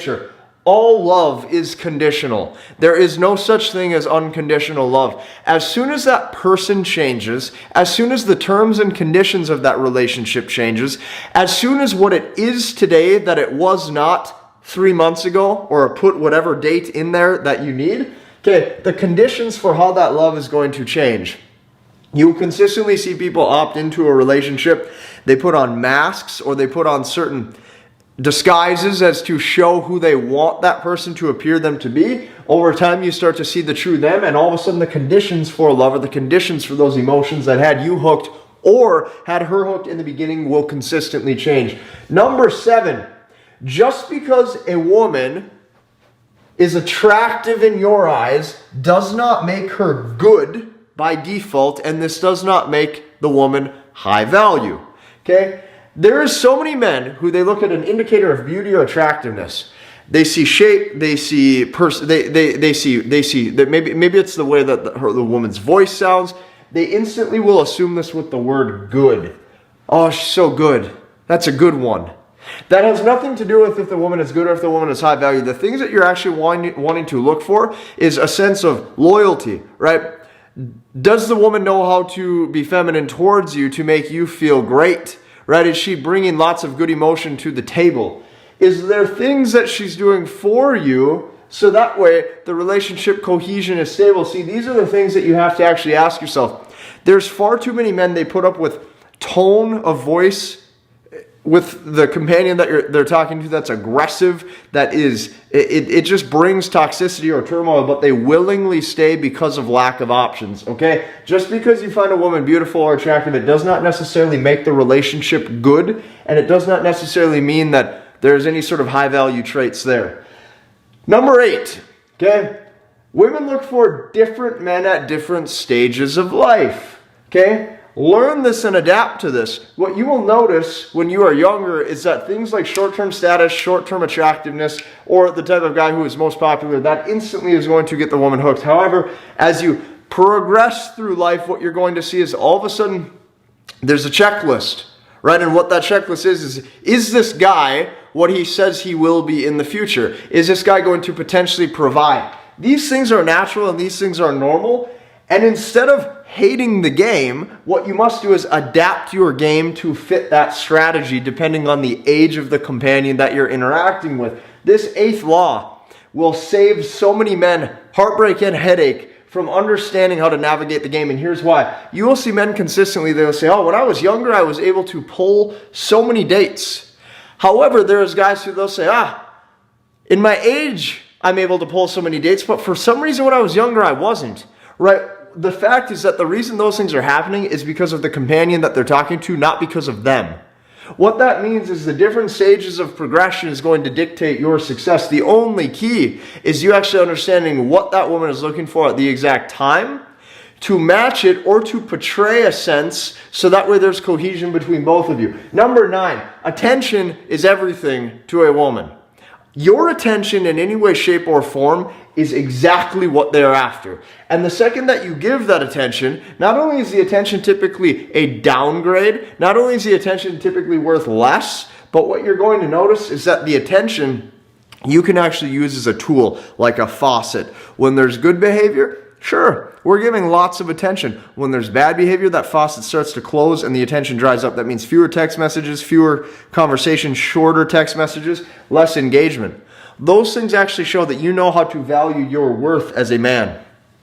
nature. All love is conditional. There is no such thing as unconditional love. As soon as that person changes, as soon as the terms and conditions of that relationship changes, as soon as what it is today that it was not 3 months ago, or put whatever date in there that you need, okay, the conditions for how that love is going to change. You consistently see people opt into a relationship. They put on masks or they put on certain disguises as to show who they want that person to appear them to be. Over time, you start to see the true them, and all of a sudden the conditions for love, or the conditions for those emotions that had you hooked or had her hooked in the beginning, will consistently change. Number 7, just because a woman is attractive in your eyes does not make her good by default, and this does not make the woman high value. Okay? There is so many men who they look at an indicator of beauty or attractiveness. They see shape, they see they see that maybe it's the way that the woman's voice sounds. They instantly will assume this with the word good. Oh, she's so good. That's a good one. That has nothing to do with if the woman is good or if the woman is high value. The things that you're actually wanting to look for is a sense of loyalty, right? Does the woman know how to be feminine towards you to make you feel great? Right? Is she bringing lots of good emotion to the table? Is there things that she's doing for you so that way the relationship cohesion is stable? See, these are the things that you have to actually ask yourself. There's far too many men, they put up with tone of voice with the companion that they're talking to that's aggressive, that is, it just brings toxicity or turmoil, but they willingly stay because of lack of options, okay? Just because you find a woman beautiful or attractive, it does not necessarily make the relationship good, and it does not necessarily mean that there's any sort of high value traits there. Number 8, okay? Women look for different men at different stages of life, okay? Learn this and adapt to this. What you will notice when you are younger is that things like short-term status, short-term attractiveness, or the type of guy who is most popular, that instantly is going to get the woman hooked. However, as you progress through life, what you're going to see is all of a sudden there's a checklist, right? And what that checklist is this guy what he says he will be in the future? Is this guy going to potentially provide? These things are natural and these things are normal. And instead of hating the game, what you must do is adapt your game to fit that strategy depending on the age of the companion that you're interacting with. This 8th law will save so many men heartbreak and headache from understanding how to navigate the game. And here's why. You will see men consistently, they'll say, oh, when I was younger, I was able to pull so many dates. However, there's guys who they'll say, in my age, I'm able to pull so many dates, but for some reason when I was younger, I wasn't, right? The fact is that the reason those things are happening is because of the companion that they're talking to, not because of them. What that means is the different stages of progression is going to dictate your success. The only key is you actually understanding what that woman is looking for at the exact time, to match it or to portray a sense so that way there's cohesion between both of you. Number 9, attention is everything to a woman. Your attention in any way, shape, or form is exactly what they're after. And the second that you give that attention, not only is the attention typically a downgrade, not only is the attention typically worth less, but what you're going to notice is that the attention you can actually use as a tool, like a faucet. When there's good behavior, sure, we're giving lots of attention. When there's bad behavior, that faucet starts to close and the attention dries up. That means fewer text messages, fewer conversations, shorter text messages, less engagement. Those things actually show that you know how to value your worth as a man.